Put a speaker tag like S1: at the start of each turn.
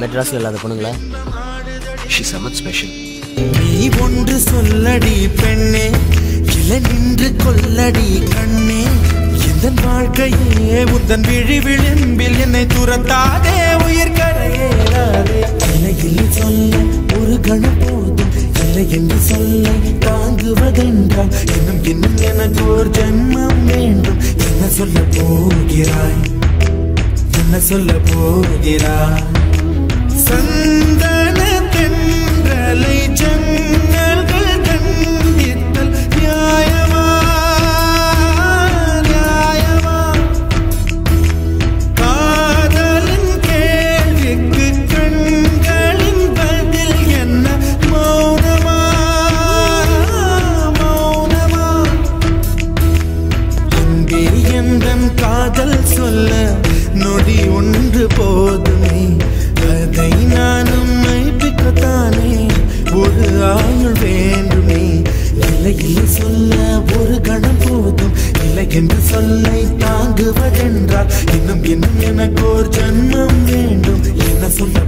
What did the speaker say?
S1: மெட்ராஸில் இல்லாத பொண்ணுங்களா?
S2: She's someone special.
S3: நீ ஒன்று சொல்லடி பெண்ணே, இல்லை நின்று கொல்லடி கண்ணே. இந்த வாழ்க்கையே உந்தன் விழி விளிம்பில் என்னை துரத்தாதே, உயிர் கரையேறாதே. இல்லையில் சொல்ல ஒரு கணம் போதும், இல்லை என்று சொல்ல தாங்குவதென்றால் இன்னும் இன்னும் எனக்கு ஒரு ஜென்மம் வேண்டும். என்ன சொல்ல போகிறாய், என்ன சொல்ல போகிறாய்? சந்தன தென்றலை ஜன்னல்கள் கண்டித்தல் நியாயமா, நியாயமா? காதலின் கேள்விக்கு கண்களின் பதில் என்ன மௌனமா, மௌனமா? அன்பே எந்தன் காதல் சொல்ல நொடி ஒன்று போதுமே, அதை நானும் மைப்பிக்கத்தானே ஒரு ஆயுள் வேண்டுமே. இல்லை இல்லை சொல்ல ஒரு கணம் போதும், இல்லை என்று சொல்லை தாங்குவதென்றால் இன்னும் இன்னும் எனக்கு ஒரு ஜன்மம் வேண்டும். என்ன சொல்ல